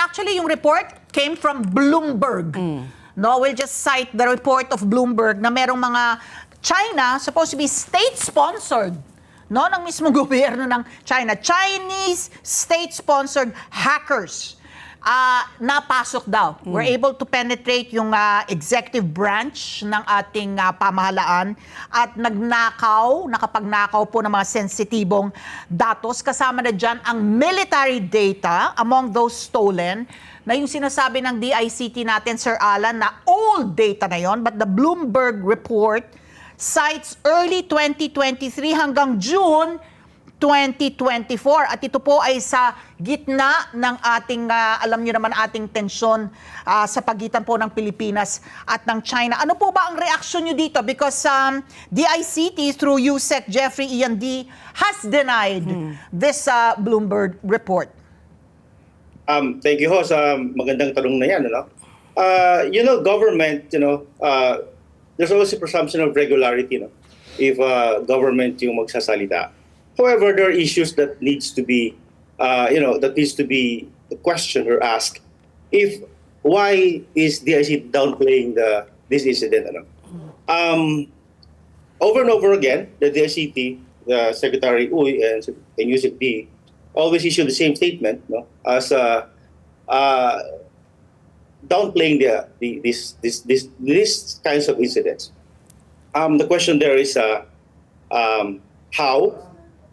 actually, yung report came from Bloomberg. No, we'll just cite the report of Bloomberg na merong mga China supposed to be state-sponsored, no, ng mismong gobyerno ng China. Chinese state-sponsored hackers napasok daw. We're able to penetrate yung executive branch ng ating pamahalaan at nakapagnakaw po ng mga sensitibong datos. Kasama na dyan ang military data among those stolen na yung sinasabi ng DICT natin, Sir Alan, na old data na yon, but the Bloomberg report cites early 2023 hanggang June 2024. At ito po ay sa gitna ng ating, alam niyo naman, ating tensyon sa pagitan po ng Pilipinas at ng China. Ano po ba ang reaksyon niyo dito? Because DICT through USEC Jeffrey Ian D has denied this Bloomberg report. Thank you, Ho, sa magandang tanong na yan. Ano? Government, there's always a presumption of regularity, no? If government yung magsasalita. However, there are issues that needs to be, questioned or asked. Why is DICT downplaying this incident? Ano? Over and over again, the DICT, the Secretary Uy and Yusek D, always issue the same statement, no, as downplaying these kinds of incidents. The question there is how.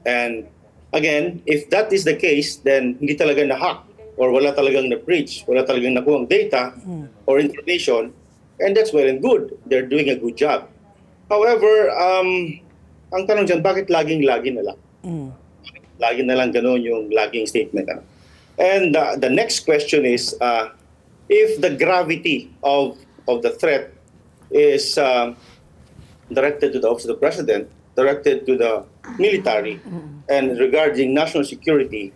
And again, if that is the case, then hindi talaga na-hack or wala talagang na-breach, wala talagang nakuha data or information, and that's well and good. They're doing a good job. However, ang tanong dyan, bakit laging-lagi na lang? Lagi na lang ganun yung laging statement. And the next question is, if the gravity of the threat is directed to the Office of the President, directed to the military, and regarding national security,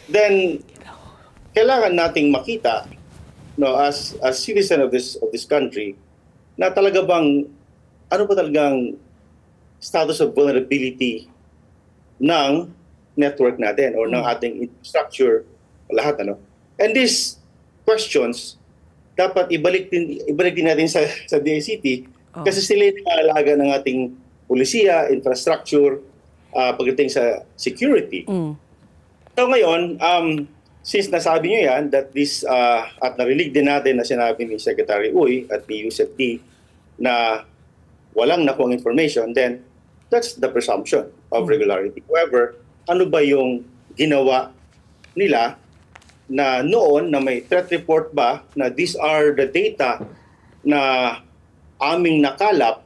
then kailangan nating makita, no, as citizen of this country, na talaga bang ano ba talagang status of vulnerability ng network natin or ng ating infrastructure, lahat, ano. And these questions dapat ibalik din natin sa DICT kasi sila yung nangangalaga ng ating pulisiya, infrastructure, pagdating sa security. So ngayon, since nasabi nyo yan, that this, at narinig din natin na sinabi ni Secretary Uy at ni Yusek D na walang nakuhang information, then that's the presumption of regularity. However, ano ba yung ginawa nila na noon na may threat report ba na these are the data na aming nakalap,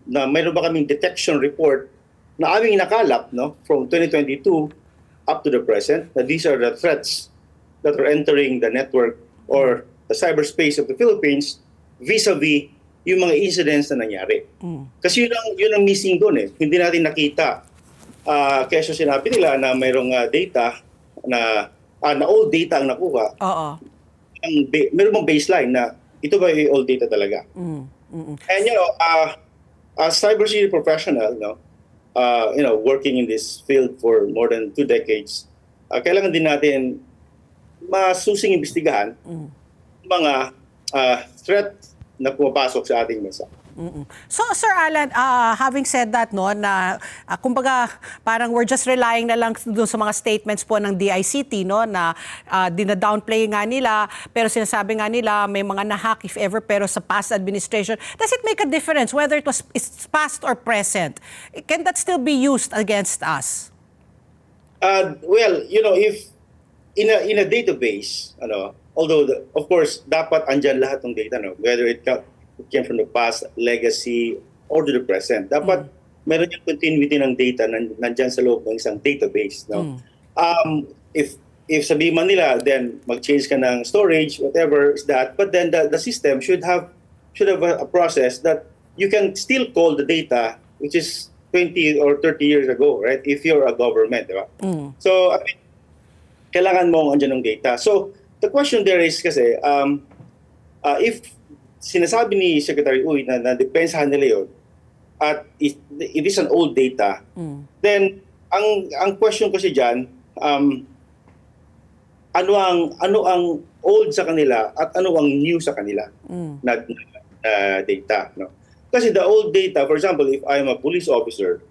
na mayroon ba kaming detection report na aming nakalap, no, from 2022 up to the present, that these are the threats that are entering the network or the cyberspace of the Philippines vis-a-vis yung mga incidents na nangyari. Kasi yun ang missing doon eh. Hindi natin nakita. Kaya sinabi nila na mayroong data na old data ang nakuha. Mayroong bang baseline na ito ba yung old data talaga? And as cybersecurity professional, working in this field for more than 2 decades, kailangan din natin masusing imbestigahan mga threat na pumapasok sa ating bansa. So, Sir Alan, having said that, no, na kumbaga parang we're just relying na lang doon sa mga statements po ng DICT, no, na dina-downplay nga nila, pero sinasabi nga nila may mga na-hack if ever, pero sa past administration. Does it make a difference whether it's past or present? Can that still be used against us? Well, if in a database, although of course dapat andyan lahat ng data, no, whether it came from the past, legacy, or to the present. Dapat meron yung continuity ng data nandyan sa loob ng isang database. No? If sabihin man nila, then mag-change ka ng storage, whatever is that, but then the system should have a process that you can still call the data, which is 20 or 30 years ago, right? If you're a government, diba? So, kailangan mong andyan ng data. So, the question there is kasi, if sinasabi ni Secretary Uy na depensahan nila yun at it is an old data, then ang question kasi dyan, ano ang old sa kanila at ano ang new sa kanila na data. No? Kasi the old data, for example, if I'm a police officer,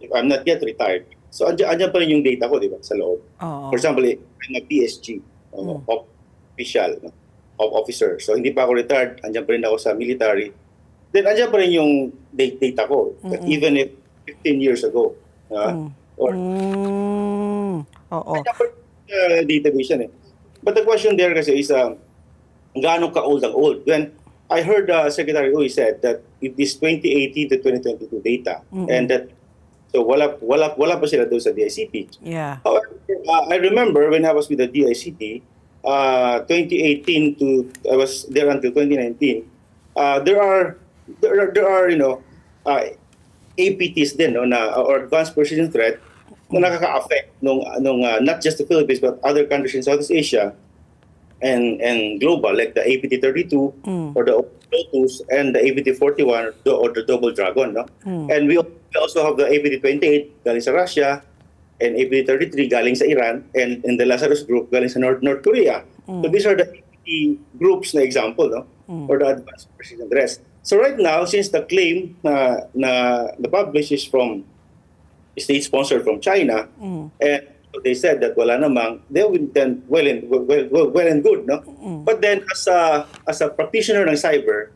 if I'm not yet retired, so andyan pa rin yung data ko, di ba, sa loob. Oo. For example, if I'm a PSG, official, no? Officer. So hindi pa ako retired, andyan pa rin ako sa military. Then andyan pa rin yung data ko, even if 15 years ago. Or Oo. andyan pa rin database yan eh. But the question there kasi is, gaano ka-old ang old? When I heard Secretary Uy said that it is 2018 to 2022 data, and that so wala pa sila doon sa DICT. Yeah. However, I remember when I was with the DICT, 2018 to I was there until 2019. There are APTs din no na or advanced persistent threat na nakaka-affect nung not just the Philippines but other countries in Southeast Asia and global, like the APT-32 or the Lotus and the APT-41 or the Double Dragon, no? And we also have the APT-28 galing sa Russia and APT-33 galing sa Iran and the Lazarus group galing sa North Korea. So these are the APT groups na example, no? Or the advanced persistent threats. So right now, since the claim na the publish is from state-sponsored from China, and they said that wala namang, they will then well and good, no? But then as a practitioner ng cyber,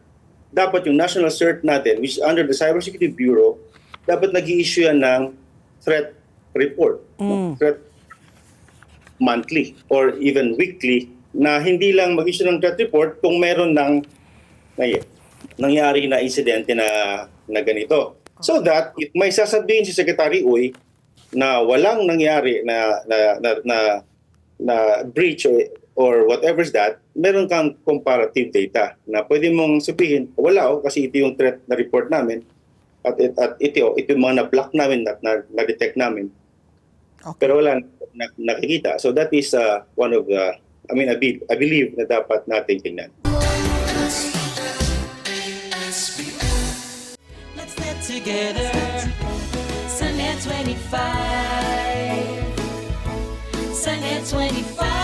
dapat yung national cert natin, which is under the Cybersecurity Bureau, dapat nag-i-issue yan ng threat report, threat monthly or even weekly, na hindi lang mag-issue ng threat report kung meron ng nangyari na insidente na ganito. So that if may sasabihin si Secretary Uy na walang nangyari na breach or whatever's that, meron kang comparative data na pwede mong sabihin, wala kasi ito yung threat na report namin at ito yung mga na-block namin at na-detect namin. Okay. Pero wala nakikita. So that is one of the, I believe na dapat natin tingnan. Let's get together. Sunday 25. Sunday 25.